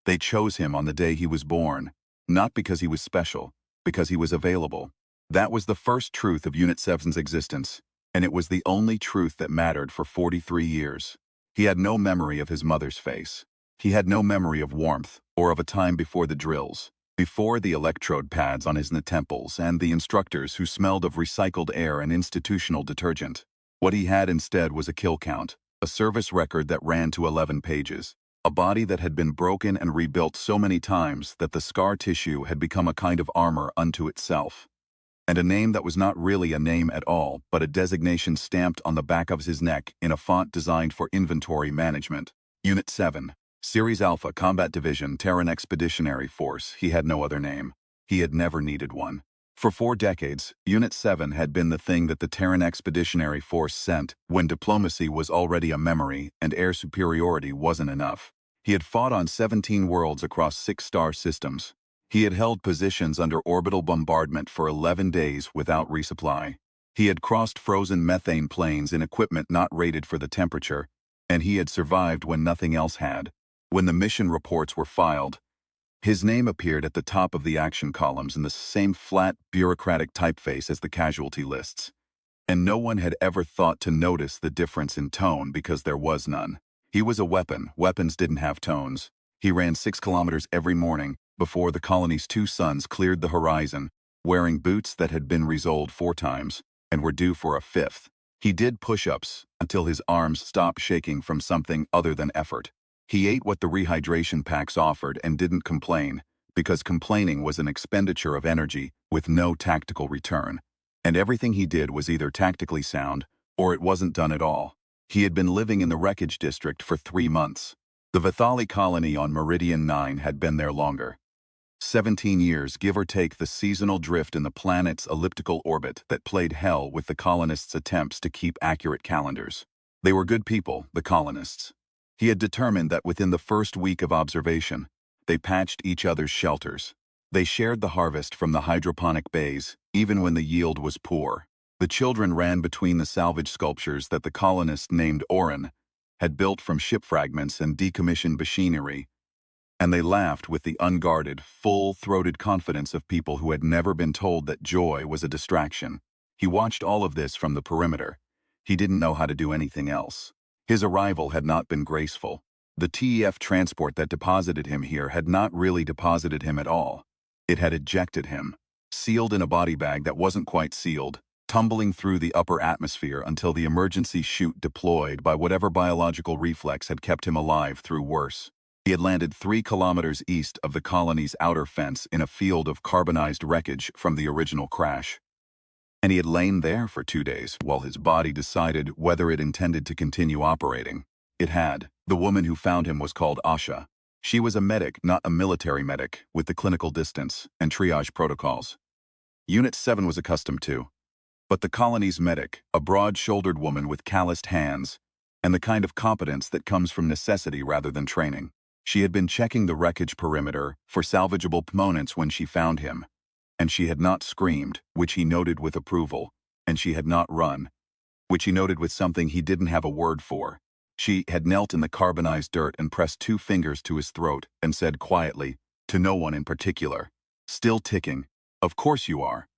They chose him on the day he was born, not because he was special, because he was available. That was the first truth of Unit 7's existence, and it was the only truth that mattered for 43 years. He had no memory of his mother's face. He had no memory of warmth or of a time before the drills, before the electrode pads on his temples and the instructors who smelled of recycled air and institutional detergent. What he had instead was a kill count, a service record that ran to 11 pages, a body that had been broken and rebuilt so many times that the scar tissue had become a kind of armor unto itself. And a name that was not really a name at all, but a designation stamped on the back of his neck in a font designed for inventory management. Unit 7. Series Alpha Combat Division Terran Expeditionary Force. He had no other name. He had never needed one. For 4 decades, Unit 7 had been the thing that the Terran Expeditionary Force sent when diplomacy was already a memory and air superiority wasn't enough. He had fought on 17 worlds across 6 star systems. He had held positions under orbital bombardment for 11 days without resupply. He had crossed frozen methane plains in equipment not rated for the temperature, and he had survived when nothing else had. When the mission reports were filed, his name appeared at the top of the action columns in the same flat, bureaucratic typeface as the casualty lists. And no one had ever thought to notice the difference in tone because there was none. He was a weapon. Weapons didn't have tones. He ran 6 kilometers every morning before the colony's 2 suns cleared the horizon, wearing boots that had been resoled 4 times and were due for a 5th. He did push-ups until his arms stopped shaking from something other than effort. He ate what the rehydration packs offered and didn't complain, because complaining was an expenditure of energy with no tactical return. And everything he did was either tactically sound, or it wasn't done at all. He had been living in the wreckage district for 3 months. The Vithali colony on Meridian 9 had been there longer. 17 years, give or take the seasonal drift in the planet's elliptical orbit that played hell with the colonists' attempts to keep accurate calendars. They were good people, the colonists. He had determined that within the first week of observation, they patched each other's shelters. They shared the harvest from the hydroponic bays, even when the yield was poor. The children ran between the salvage sculptures that the colonist named Orin had built from ship fragments and decommissioned machinery, and they laughed with the unguarded, full-throated confidence of people who had never been told that joy was a distraction. He watched all of this from the perimeter. He didn't know how to do anything else. His arrival had not been graceful. The TEF transport that deposited him here had not really deposited him at all. It had ejected him, sealed in a body bag that wasn't quite sealed, tumbling through the upper atmosphere until the emergency chute deployed by whatever biological reflex had kept him alive through worse. He had landed 3 kilometers east of the colony's outer fence in a field of carbonized wreckage from the original crash. And he had lain there for 2 days while his body decided whether it intended to continue operating. It had. The woman who found him was called Asha. She was a medic, not a military medic, with the clinical distance and triage protocols Unit 7 was accustomed to. But the colony's medic, a broad-shouldered woman with calloused hands, and the kind of competence that comes from necessity rather than training. She had been checking the wreckage perimeter for salvageable components when she found him, and she had not screamed, which he noted with approval, and she had not run, which he noted with something he didn't have a word for. She had knelt in the carbonized dirt and pressed 2 fingers to his throat and said quietly, to no one in particular, still ticking, "Of course you are."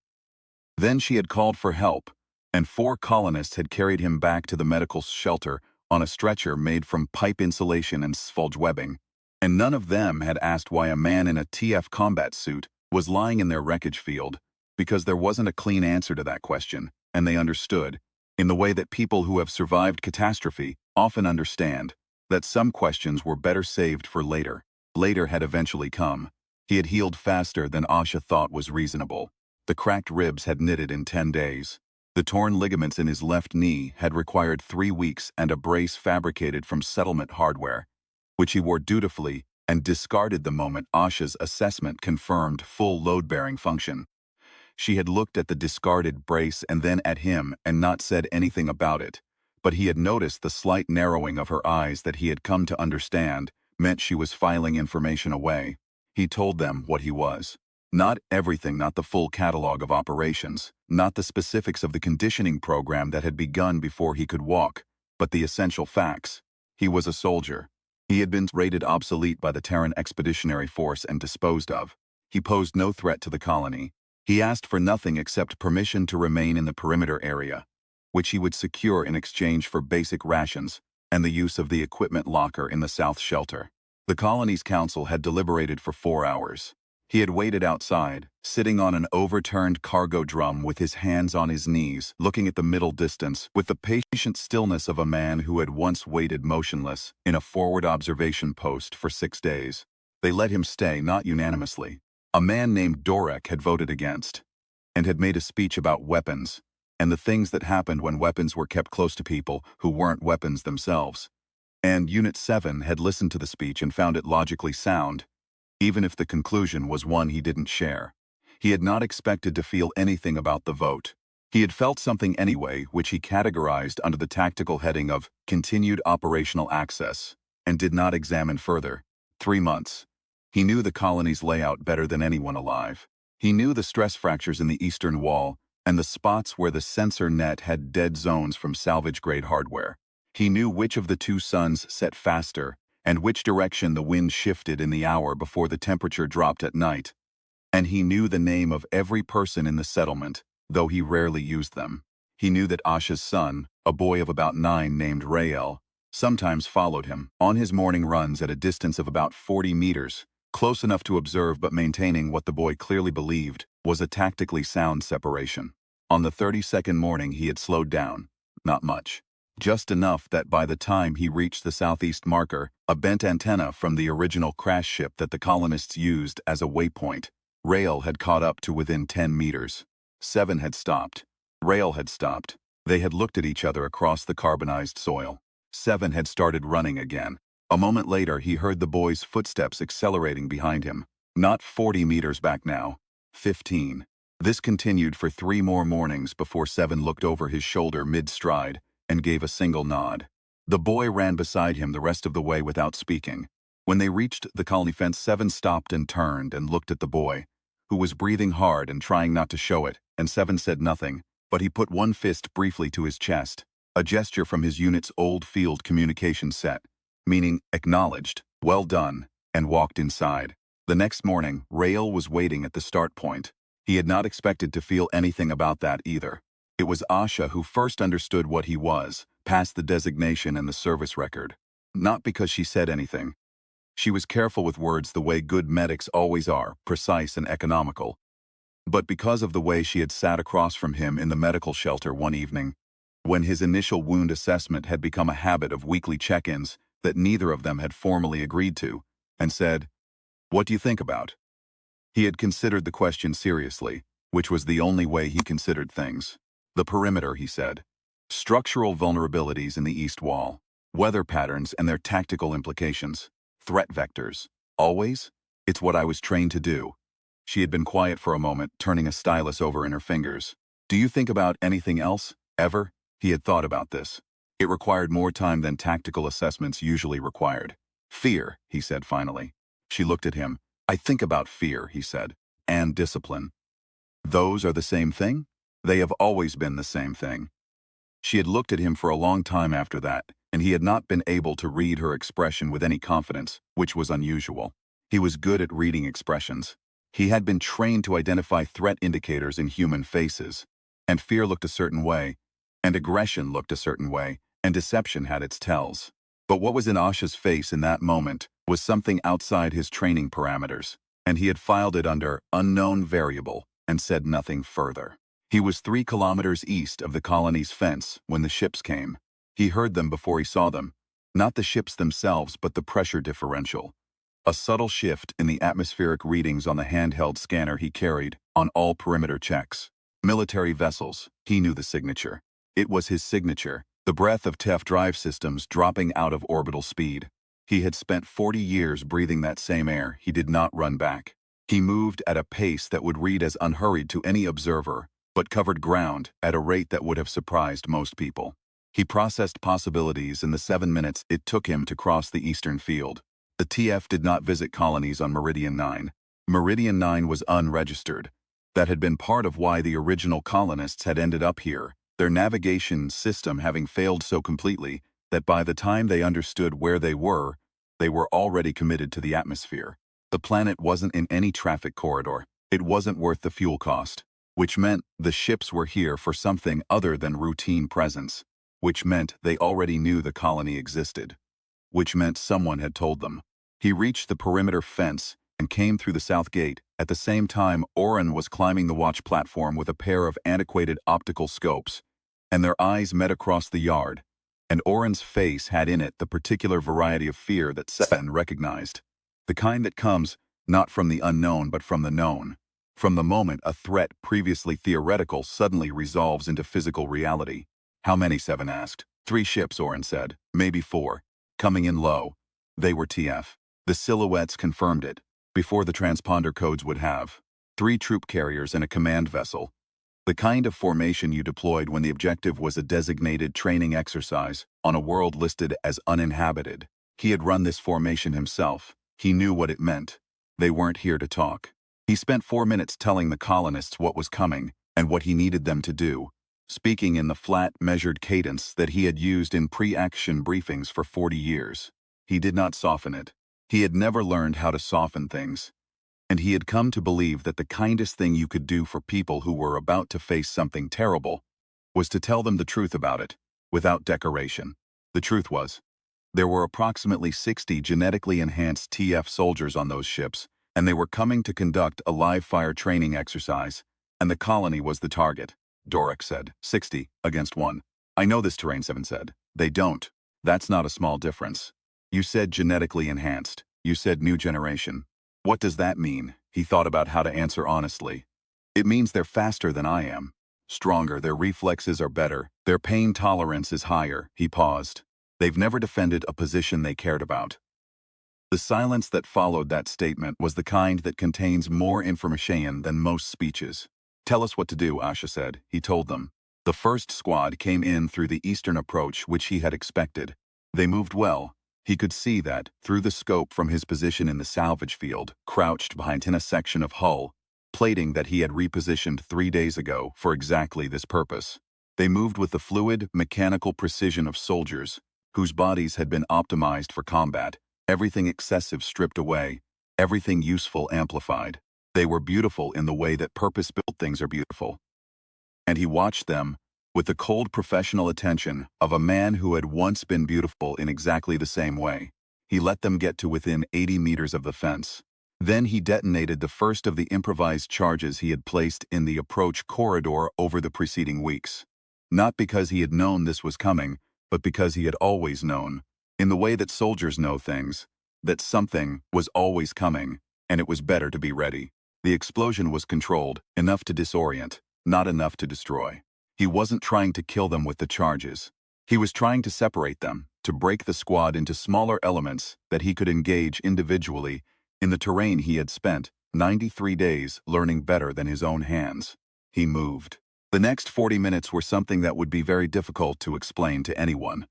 Then she had called for help, and 4 colonists had carried him back to the medical shelter on a stretcher made from pipe insulation and sphulge webbing, and none of them had asked why a man in a TF combat suit was lying in their wreckage field, because there wasn't a clean answer to that question, and they understood, in the way that people who have survived catastrophe often understand, that some questions were better saved for later. Later had eventually come. He had healed faster than Asha thought was reasonable. The cracked ribs had knitted in 10 days. The torn ligaments in his left knee had required 3 weeks and a brace fabricated from settlement hardware, which he wore dutifully and discarded the moment Asha's assessment confirmed full load-bearing function. She had looked at the discarded brace and then at him and not said anything about it, but he had noticed the slight narrowing of her eyes that he had come to understand meant she was filing information away. He told them what he was. Not everything, not the full catalog of operations, not the specifics of the conditioning program that had begun before he could walk, but the essential facts. He was a soldier. He had been rated obsolete by the Terran Expeditionary Force and disposed of. He posed no threat to the colony. He asked for nothing except permission to remain in the perimeter area, which he would secure in exchange for basic rations and the use of the equipment locker in the South Shelter. The colony's council had deliberated for 4 hours. He had waited outside, sitting on an overturned cargo drum with his hands on his knees, looking at the middle distance with the patient stillness of a man who had once waited motionless in a forward observation post for 6 days. They let him stay, not unanimously. A man named Dorek had voted against, and had made a speech about weapons, and the things that happened when weapons were kept close to people who weren't weapons themselves. And Unit 7 had listened to the speech and found it logically sound, even if the conclusion was one he didn't share. He had not expected to feel anything about the vote. He had felt something anyway, which he categorized under the tactical heading of continued operational access, and did not examine further. 3 months. He knew the colony's layout better than anyone alive. He knew the stress fractures in the eastern wall, and the spots where the sensor net had dead zones from salvage-grade hardware. He knew which of the two suns set faster, and which direction the wind shifted in the hour before the temperature dropped at night. And he knew the name of every person in the settlement, though he rarely used them. He knew that Asha's son, a boy of about 9 named Rael, sometimes followed him on his morning runs at a distance of about 40 meters, close enough to observe but maintaining what the boy clearly believed was a tactically sound separation. On the 32nd morning he had slowed down, not much. Just enough that by the time he reached the southeast marker, a bent antenna from the original crash ship that the colonists used as a waypoint, Rail had caught up to within 10 meters. 7 had stopped. Rail had stopped. They had looked at each other across the carbonized soil. 7 had started running again. A moment later, he heard the boy's footsteps accelerating behind him. Not 40 meters back now. 15. This continued for 3 more mornings before 7 looked over his shoulder mid-stride and gave a single nod. The boy ran beside him the rest of the way without speaking. When they reached the colony fence, 7 stopped and turned and looked at the boy, who was breathing hard and trying not to show it, and 7 said nothing, but he put one fist briefly to his chest, a gesture from his unit's old field communication set, meaning acknowledged, well done, and walked inside. The next morning, Rail was waiting at the start point. He had not expected to feel anything about that either. It was Asha who first understood what he was, past the designation and the service record. Not because she said anything. She was careful with words the way good medics always are, precise and economical. But because of the way she had sat across from him in the medical shelter one evening, when his initial wound assessment had become a habit of weekly check-ins that neither of them had formally agreed to, and said, "What do you think about?" He had considered the question seriously, which was the only way he considered things. The perimeter, he said. Structural vulnerabilities in the east wall. Weather patterns and their tactical implications. Threat vectors. Always? It's what I was trained to do. She had been quiet for a moment, turning a stylus over in her fingers. Do you think about anything else, ever? He had thought about this. It required more time than tactical assessments usually required. Fear, he said finally. She looked at him. I think about fear, he said, and discipline. Those are the same thing? They have always been the same thing. She had looked at him for a long time after that, and he had not been able to read her expression with any confidence, which was unusual. He was good at reading expressions. He had been trained to identify threat indicators in human faces, and fear looked a certain way, and aggression looked a certain way, and deception had its tells. But what was in Asha's face in that moment was something outside his training parameters, and he had filed it under unknown variable and said nothing further. He was 3 kilometers east of the colony's fence when the ships came. He heard them before he saw them. Not the ships themselves, but the pressure differential. A subtle shift in the atmospheric readings on the handheld scanner he carried on all perimeter checks. Military vessels, he knew the signature. It was his signature, the breath of TEF drive systems dropping out of orbital speed. He had spent 40 years breathing that same air. He did not run back. He moved at a pace that would read as unhurried to any observer, but covered ground at a rate that would have surprised most people. He processed possibilities in the 7 minutes it took him to cross the eastern field. The TF did not visit colonies on Meridian 9. Meridian 9 was unregistered. That had been part of why the original colonists had ended up here, their navigation system having failed so completely that by the time they understood where they were, They were already committed to the atmosphere. The planet wasn't in any traffic corridor. It wasn't worth the fuel cost. Which meant the ships were here for something other than routine presence. Which meant they already knew the colony existed. Which meant someone had told them. He reached the perimeter fence and came through the south gate. At the same time, Oren was climbing the watch platform with a pair of antiquated optical scopes, and their eyes met across the yard, and Oren's face had in it the particular variety of fear that Seven recognized. The kind that comes not from the unknown but from the known. From the moment a threat previously theoretical suddenly resolves into physical reality. How many? Seven asked. 3 ships, Oren said. Maybe 4. Coming in low. They were TF. The silhouettes confirmed it. Before the transponder codes would have. 3 troop carriers and a command vessel. The kind of formation you deployed when the objective was a designated training exercise on a world listed as uninhabited. He had run this formation himself. He knew what it meant. They weren't here to talk. He spent 4 minutes telling the colonists what was coming and what he needed them to do, speaking in the flat, measured cadence that he had used in pre-action briefings for 40 years. He did not soften it. He had never learned how to soften things. And he had come to believe that the kindest thing you could do for people who were about to face something terrible was to tell them the truth about it, without decoration. The truth was, there were approximately 60 genetically enhanced TF soldiers on those ships, and they were coming to conduct a live-fire training exercise, and the colony was the target. Doric said, 60 against 1. I know this terrain, Seven said. They don't. That's not a small difference. You said genetically enhanced. You said new generation. What does that mean? He thought about how to answer honestly. It means they're faster than I am. Stronger, their reflexes are better, their pain tolerance is higher. He paused. They've never defended a position they cared about. The silence that followed that statement was the kind that contains more information than most speeches. Tell us what to do, Asha said. He told them. The first squad came in through the eastern approach, which he had expected. They moved well. He could see that, through the scope from his position in the salvage field, crouched behind a section of hull, plating that he had repositioned 3 days ago for exactly this purpose. They moved with the fluid, mechanical precision of soldiers, whose bodies had been optimized for combat, everything excessive stripped away, everything useful amplified. They were beautiful in the way that purpose-built things are beautiful. And he watched them, with the cold professional attention of a man who had once been beautiful in exactly the same way. He let them get to within 80 meters of the fence. Then he detonated the first of the improvised charges he had placed in the approach corridor over the preceding weeks. Not because he had known this was coming, but because he had always known, in the way that soldiers know things, that something was always coming, and it was better to be ready. The explosion was controlled, enough to disorient, not enough to destroy. He wasn't trying to kill them with the charges. He was trying to separate them, to break the squad into smaller elements that he could engage individually in the terrain he had spent 93 days learning better than his own hands. He moved. The next 40 minutes were something that would be very difficult to explain to anyone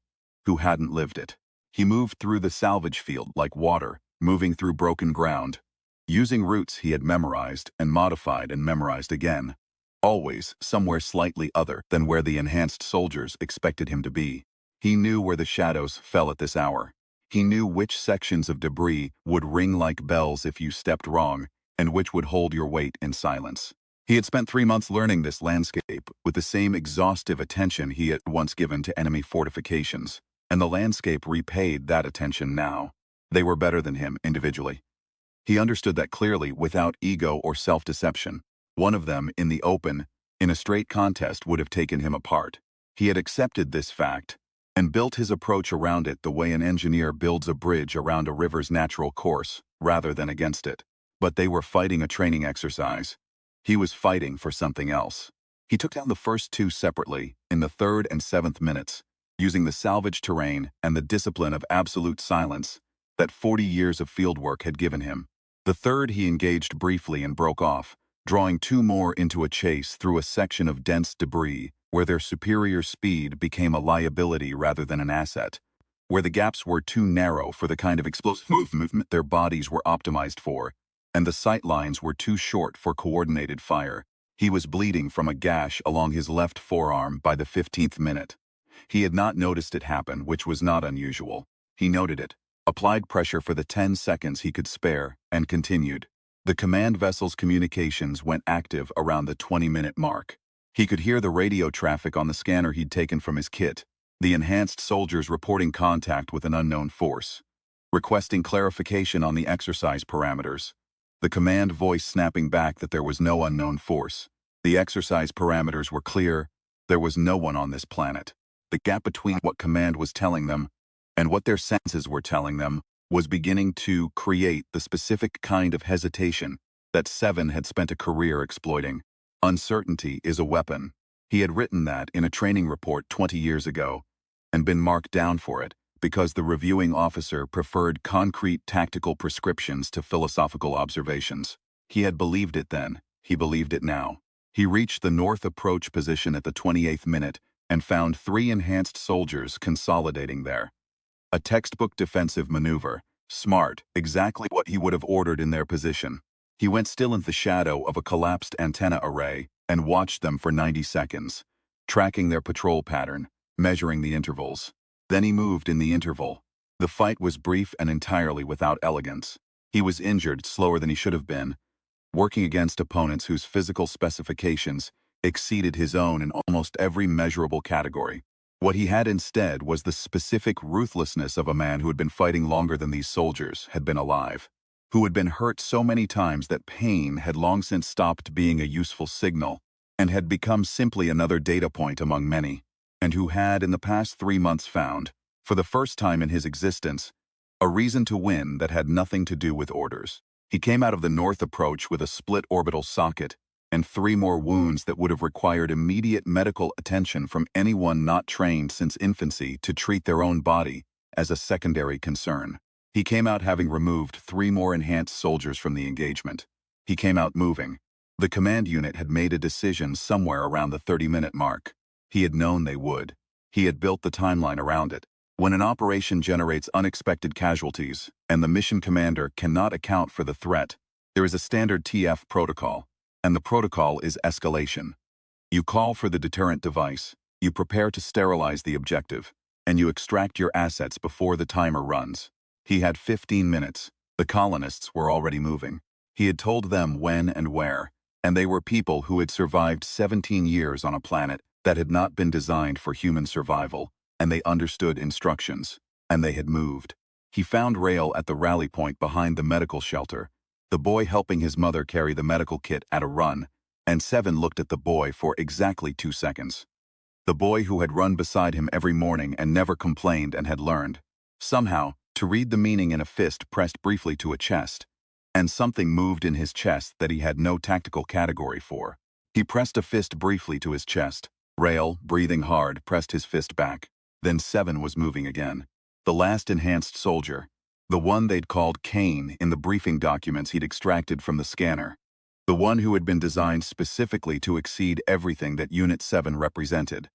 who hadn't lived it. He moved through the salvage field like water, moving through broken ground, using routes he had memorized and modified and memorized again. Always somewhere slightly other than where the enhanced soldiers expected him to be. He knew where the shadows fell at this hour. He knew which sections of debris would ring like bells if you stepped wrong, and which would hold your weight in silence. He had spent 3 months learning this landscape with the same exhaustive attention he had once given to enemy fortifications, and the landscape repaid that attention now. They were better than him individually. He understood that clearly without ego or self-deception. One of them, in the open, in a straight contest, would have taken him apart. He had accepted this fact and built his approach around it the way an engineer builds a bridge around a river's natural course, rather than against it. But they were fighting a training exercise. He was fighting for something else. He took down the first 2 separately, in the 3rd and 7th minutes, using the salvage terrain and the discipline of absolute silence that 40 years of fieldwork had given him. The 3rd he engaged briefly and broke off, drawing 2 more into a chase through a section of dense debris where their superior speed became a liability rather than an asset, where the gaps were too narrow for the kind of explosive movement their bodies were optimized for, and the sight lines were too short for coordinated fire. He was bleeding from a gash along his left forearm by the 15th minute. He had not noticed it happen, which was not unusual. He noted it, applied pressure for the 10 seconds he could spare, and continued. The command vessel's communications went active around the 20-minute mark. He could hear the radio traffic on the scanner he'd taken from his kit, the enhanced soldiers reporting contact with an unknown force, requesting clarification on the exercise parameters. The command voice snapping back that there was no unknown force. The exercise parameters were clear. There was no one on this planet. The gap between what command was telling them and what their senses were telling them was beginning to create the specific kind of hesitation that Seven had spent a career exploiting. Uncertainty is a weapon. He had written that in a training report 20 years ago and been marked down for it because the reviewing officer preferred concrete tactical prescriptions to philosophical observations. He had believed it then. He believed it now. He reached the north approach position at the 28th minute and found 3 enhanced soldiers consolidating there. A textbook defensive maneuver, smart, exactly what he would have ordered in their position. He went still in the shadow of a collapsed antenna array and watched them for 90 seconds, tracking their patrol pattern, measuring the intervals. Then he moved in the interval. The fight was brief and entirely without elegance. He was injured slower than he should have been, working against opponents whose physical specifications exceeded his own in almost every measurable category. What he had instead was the specific ruthlessness of a man who had been fighting longer than these soldiers had been alive, who had been hurt so many times that pain had long since stopped being a useful signal and had become simply another data point among many, and who had in the past 3 months found, for the first time in his existence, a reason to win that had nothing to do with orders. He came out of the north approach with a split orbital socket and 3 more wounds that would have required immediate medical attention from anyone not trained since infancy to treat their own body as a secondary concern. He came out having removed 3 more enhanced soldiers from the engagement. He came out moving. The command unit had made a decision somewhere around the 30-minute mark. He had known they would. He had built the timeline around it. When an operation generates unexpected casualties and the mission commander cannot account for the threat, there is a standard TF protocol, and the protocol is escalation. You call for the deterrent device, you prepare to sterilize the objective, and you extract your assets before the timer runs. He had 15 minutes. The colonists were already moving. He had told them when and where, and they were people who had survived 17 years on a planet that had not been designed for human survival, and they understood instructions, and they had moved. He found Rail at the rally point behind the medical shelter, the boy helping his mother carry the medical kit at a run, and Seven looked at the boy for exactly 2 seconds. The boy who had run beside him every morning and never complained and had learned, somehow, to read the meaning in a fist pressed briefly to a chest, and something moved in his chest that he had no tactical category for. He pressed a fist briefly to his chest. Rail, breathing hard, pressed his fist back. Then Seven was moving again. The last enhanced soldier, the one they'd called Kane in the briefing documents he'd extracted from the scanner, the one who had been designed specifically to exceed everything that Unit 7 represented,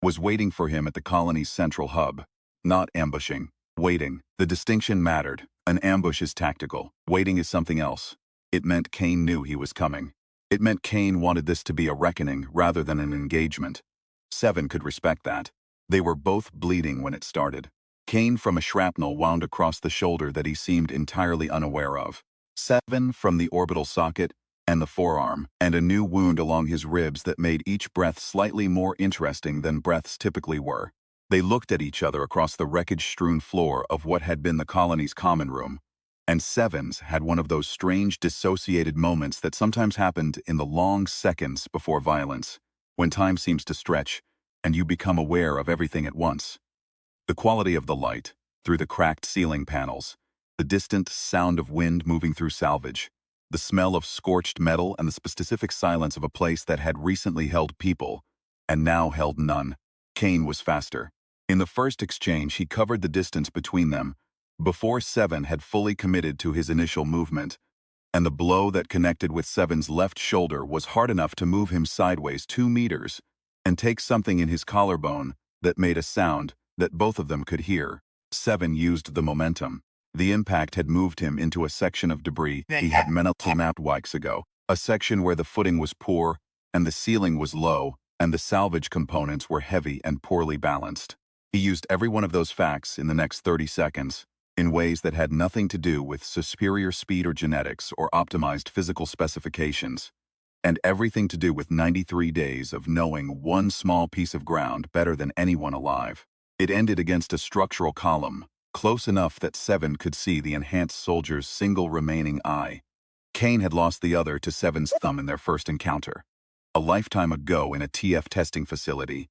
was waiting for him at the colony's central hub. Not ambushing, waiting. The distinction mattered. An ambush is tactical. Waiting is something else. It meant Kane knew he was coming. It meant Kane wanted this to be a reckoning rather than an engagement. Seven could respect that. They were both bleeding when it started. Kane from a shrapnel wound across the shoulder that he seemed entirely unaware of. Seven from the orbital socket and the forearm, and a new wound along his ribs that made each breath slightly more interesting than breaths typically were. They looked at each other across the wreckage-strewn floor of what had been the colony's common room, and Sevens had one of those strange dissociated moments that sometimes happened in the long seconds before violence, when time seems to stretch, and you become aware of everything at once. The quality of the light, through the cracked ceiling panels, the distant sound of wind moving through salvage, the smell of scorched metal and the specific silence of a place that had recently held people, and now held none. Kane was faster. In the first exchange, he covered the distance between them, before Seven had fully committed to his initial movement, and the blow that connected with Seven's left shoulder was hard enough to move him sideways 2 meters and take something in his collarbone that made a sound that both of them could hear. Seven used the momentum. The impact had moved him into a section of debris he had mentally mapped weeks ago, a section where the footing was poor and the ceiling was low and the salvage components were heavy and poorly balanced. He used every one of those facts in the next 30 seconds, in ways that had nothing to do with superior speed or genetics or optimized physical specifications, and everything to do with 93 days of knowing one small piece of ground better than anyone alive. It ended against a structural column, close enough that Seven could see the enhanced soldier's single remaining eye. Kane had lost the other to Seven's thumb in their first encounter, a lifetime ago in a TF testing facility,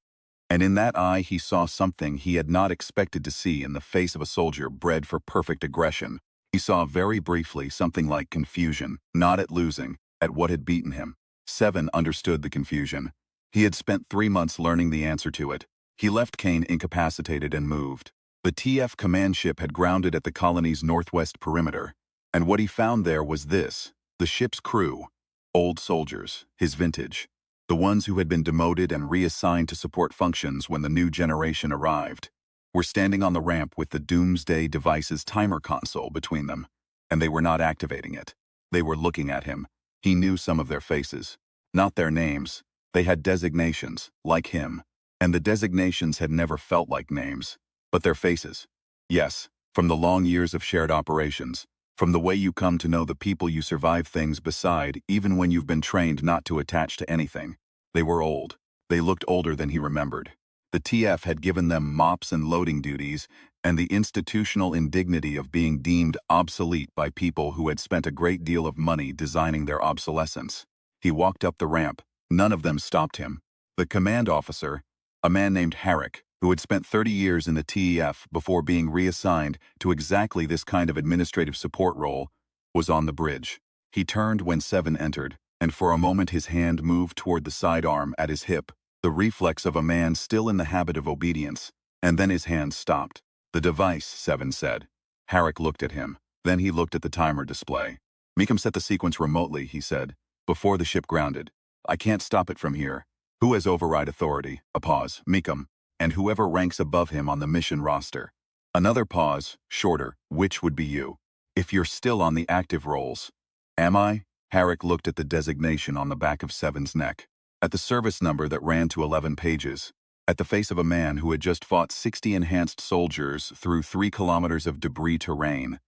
and in that eye he saw something he had not expected to see in the face of a soldier bred for perfect aggression. He saw very briefly something like confusion, not at losing, at what had beaten him. Seven understood the confusion. He had spent 3 months learning the answer to it. He left Kane incapacitated and moved. The TF command ship had grounded at the colony's northwest perimeter, and what he found there was this: the ship's crew, old soldiers, his vintage, the ones who had been demoted and reassigned to support functions when the new generation arrived, were standing on the ramp with the Doomsday device's timer console between them, and they were not activating it. They were looking at him. He knew some of their faces, not their names. They had designations, like him, and the designations had never felt like names, but their faces. Yes, from the long years of shared operations, from the way you come to know the people you survive things beside even when you've been trained not to attach to anything. They were old. They looked older than he remembered. The TF had given them mops and loading duties, and the institutional indignity of being deemed obsolete by people who had spent a great deal of money designing their obsolescence. He walked up the ramp. None of them stopped him. The command officer, a man named Herrick, who had spent 30 years in the TEF before being reassigned to exactly this kind of administrative support role, was on the bridge. He turned when Seven entered, and for a moment his hand moved toward the sidearm at his hip, the reflex of a man still in the habit of obedience, and then his hand stopped. "The device," Seven said. Herrick looked at him. Then he looked at the timer display. "Meekum set the sequence remotely," he said, "before the ship grounded. I can't stop it from here. Who has override authority?" A pause. "Meekum. And whoever ranks above him on the mission roster." Another pause, shorter. "Which would be you? If you're still on the active roles." "Am I?" Herrick looked at the designation on the back of Seven's neck, at the service number that ran to 11 pages, at the face of a man who had just fought 60 enhanced soldiers through 3 kilometers of debris terrain,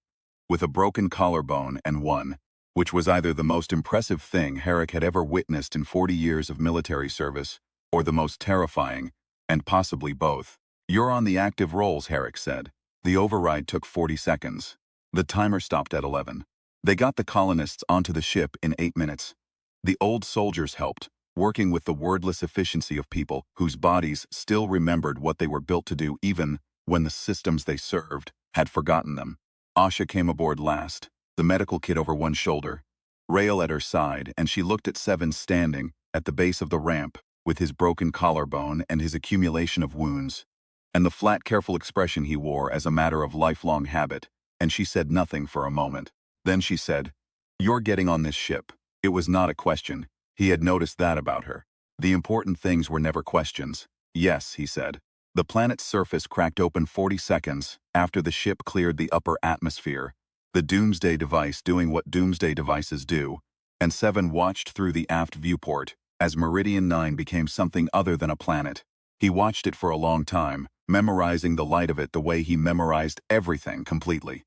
with a broken collarbone and one, which was either the most impressive thing Herrick had ever witnessed in 40 years of military service, or the most terrifying, and possibly both. "You're on the active roles," Herrick said. The override took 40 seconds. The timer stopped at 11. They got the colonists onto the ship in 8 minutes. The old soldiers helped, working with the wordless efficiency of people whose bodies still remembered what they were built to do even when the systems they served had forgotten them. Asha came aboard last, the medical kit over one shoulder, Rael at her side, and she looked at Seven standing at the base of the ramp with his broken collarbone and his accumulation of wounds, and the flat, careful expression he wore as a matter of lifelong habit, and she said nothing for a moment. Then she said, "You're getting on this ship." It was not a question. He had noticed that about her. The important things were never questions. "Yes," he said. The planet's surface cracked open 40 seconds after the ship cleared the upper atmosphere, the Doomsday device doing what Doomsday devices do, and Seven watched through the aft viewport as Meridian 9 became something other than a planet. He watched it for a long time, memorizing the light of it the way he memorized everything completely.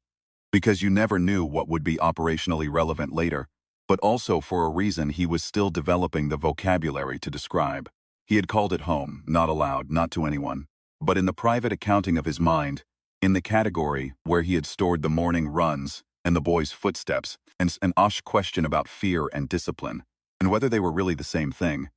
Because you never knew what would be operationally relevant later, but also for a reason he was still developing the vocabulary to describe. He had called it home, not aloud, not to anyone, but in the private accounting of his mind, in the category where he had stored the morning runs and the boy's footsteps and an Osh question about fear and discipline, and whether they were really the same thing.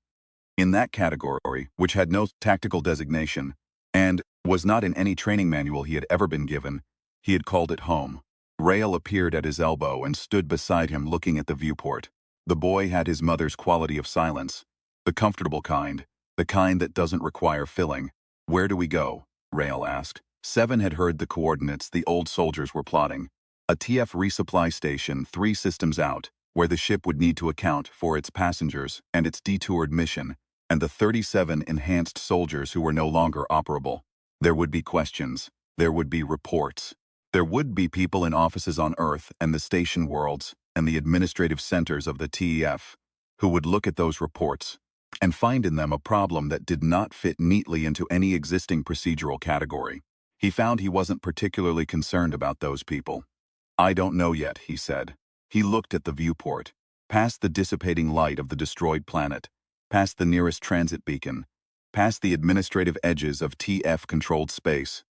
In that category, which had no tactical designation, and was not in any training manual he had ever been given, he had called it home. Rael appeared at his elbow and stood beside him looking at the viewport. The boy had his mother's quality of silence, the comfortable kind, the kind that doesn't require filling. "Where do we go?" Rael asked. Seven had heard the coordinates the old soldiers were plotting. A TF resupply station 3 systems out, where the ship would need to account for its passengers and its detoured mission, and the 37 enhanced soldiers who were no longer operable. There would be questions. There would be reports. There would be people in offices on Earth and the station worlds and the administrative centers of the TEF who would look at those reports and find in them a problem that did not fit neatly into any existing procedural category. He found he wasn't particularly concerned about those people. "I don't know yet," he said. He looked at the viewport, past the dissipating light of the destroyed planet, past the nearest transit beacon, past the administrative edges of TF-controlled space,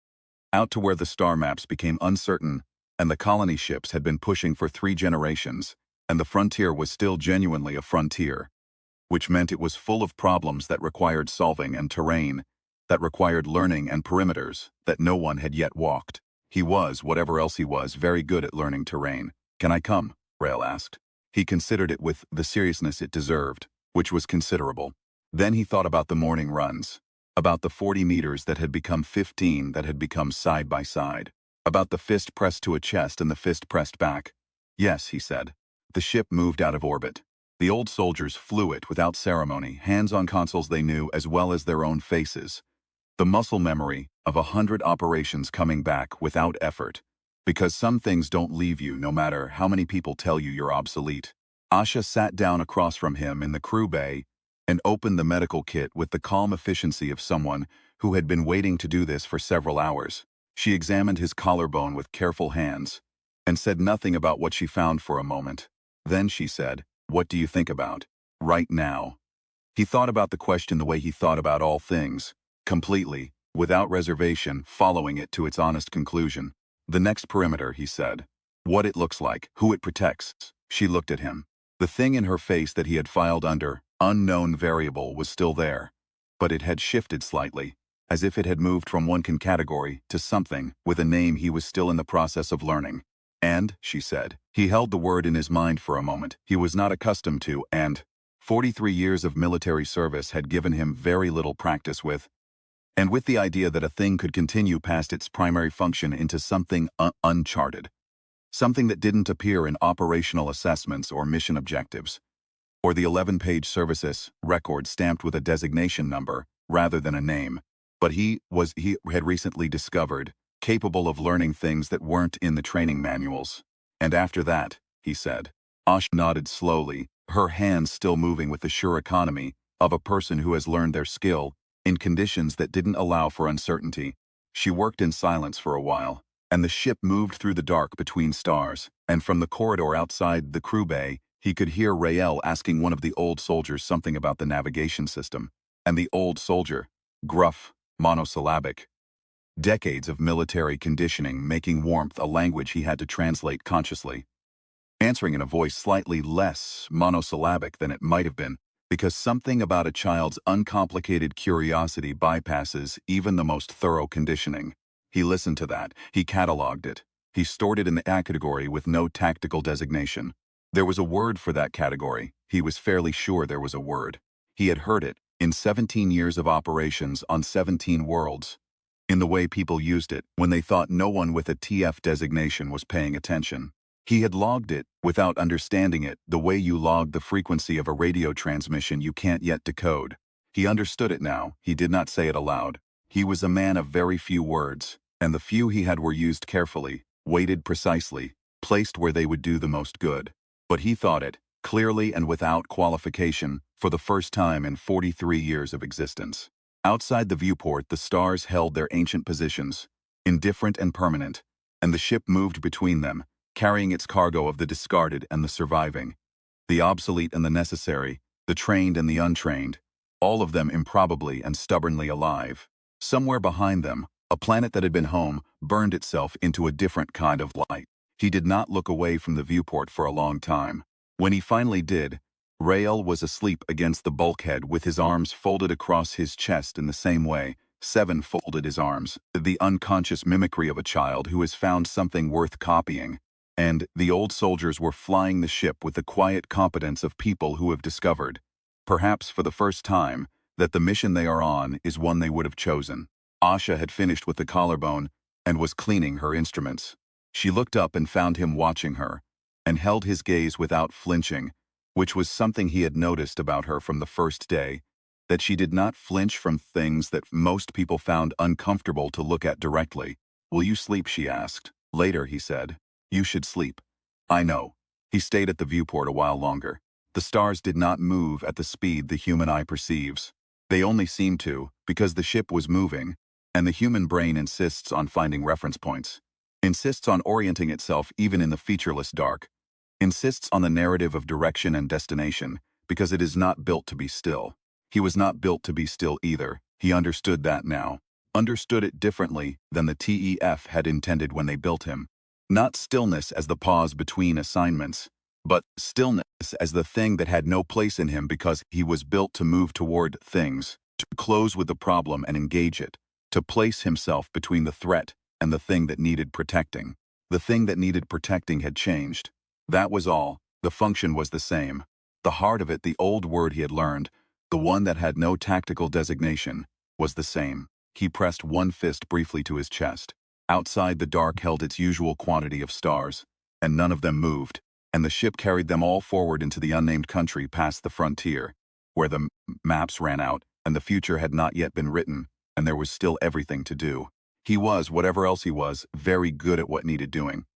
out to where the star maps became uncertain, and the colony ships had been pushing for 3 generations, and the frontier was still genuinely a frontier, which meant it was full of problems that required solving and terrain, that required learning and perimeters that no one had yet walked. He was, whatever else he was, very good at learning terrain. "Can I come?" Rael asked. He considered it with the seriousness it deserved, which was considerable. Then he thought about the morning runs, about the 40 meters that had become 15 that had become side by side, about the fist pressed to a chest and the fist pressed back. "Yes," he said. The ship moved out of orbit. The old soldiers flew it without ceremony, hands on consoles they knew as well as their own faces. The muscle memory of 100 operations coming back without effort. Because some things don't leave you no matter how many people tell you you're obsolete. Asha sat down across from him in the crew bay and opened the medical kit with the calm efficiency of someone who had been waiting to do this for several hours. She examined his collarbone with careful hands and said nothing about what she found for a moment. Then she said, "What do you think about right now?" He thought about the question the way he thought about all things, completely, without reservation, following it to its honest conclusion. "The next perimeter," he said. "What it looks like, who it protects." She looked at him. The thing in her face that he had filed under unknown variable was still there, but it had shifted slightly, as if it had moved from one category to something with a name he was still in the process of learning. "And," she said. He held the word in his mind for a moment. He was not accustomed to, and 43 years of military service had given him very little practice with, and with the idea that a thing could continue past its primary function into something uncharted. Something that didn't appear in operational assessments or mission objectives, or the 11-page services record stamped with a designation number rather than a name. But he had recently discovered, capable of learning things that weren't in the training manuals. "And after that," he said. Ash nodded slowly, her hands still moving with the sure economy of a person who has learned their skill in conditions that didn't allow for uncertainty. She worked in silence for a while, and the ship moved through the dark between stars, and from the corridor outside the crew bay, he could hear Rael asking one of the old soldiers something about the navigation system. And the old soldier, gruff, monosyllabic. Decades of military conditioning making warmth a language he had to translate consciously. Answering in a voice slightly less monosyllabic than it might have been, because something about a child's uncomplicated curiosity bypasses even the most thorough conditioning. He listened to that, he cataloged it, he stored it in the category with no tactical designation. There was a word for that category, he was fairly sure there was a word. He had heard it, in 17 years of operations on 17 worlds, in the way people used it when they thought no one with a TF designation was paying attention. He had logged it, without understanding it, the way you log the frequency of a radio transmission you can't yet decode. He understood it now, he did not say it aloud. He was a man of very few words, and the few he had were used carefully, weighted precisely, placed where they would do the most good. But he thought it, clearly and without qualification, for the first time in 43 years of existence. Outside the viewport, the stars held their ancient positions, indifferent and permanent, and the ship moved between them, carrying its cargo of the discarded and the surviving, the obsolete and the necessary, the trained and the untrained, all of them improbably and stubbornly alive. Somewhere behind them, a planet that had been home burned itself into a different kind of light. He did not look away from the viewport for a long time. When he finally did, Rael was asleep against the bulkhead with his arms folded across his chest in the same way. Seven folded his arms, the unconscious mimicry of a child who has found something worth copying. And the old soldiers were flying the ship with the quiet competence of people who have discovered, perhaps for the first time, that the mission they are on is one they would have chosen. Asha had finished with the collarbone and was cleaning her instruments. She looked up and found him watching her, and held his gaze without flinching, which was something he had noticed about her from the first day, that she did not flinch from things that most people found uncomfortable to look at directly. "Will you sleep?" she asked. "Later," he said. "You should sleep." "I know." He stayed at the viewport a while longer. The stars did not move at the speed the human eye perceives. They only seemed to, because the ship was moving, And the human brain insists on finding reference points, insists on orienting itself even in the featureless dark, insists on the narrative of direction and destination, because it is not built to be still. He was not built to be still either. He understood that now. Understood it differently than the TEF had intended when they built him. Not stillness as the pause between assignments, but stillness as the thing that had no place in him because he was built to move toward things, to close with the problem and engage it, to place himself between the threat and the thing that needed protecting. The thing that needed protecting had changed. That was all. The function was the same. The heart of it, the old word he had learned, the one that had no tactical designation, was the same. He pressed one fist briefly to his chest. Outside, the dark held its usual quantity of stars, and none of them moved, and the ship carried them all forward into the unnamed country past the frontier, where the maps ran out, and the future had not yet been written, and there was still everything to do. He was, whatever else he was, very good at what needed doing.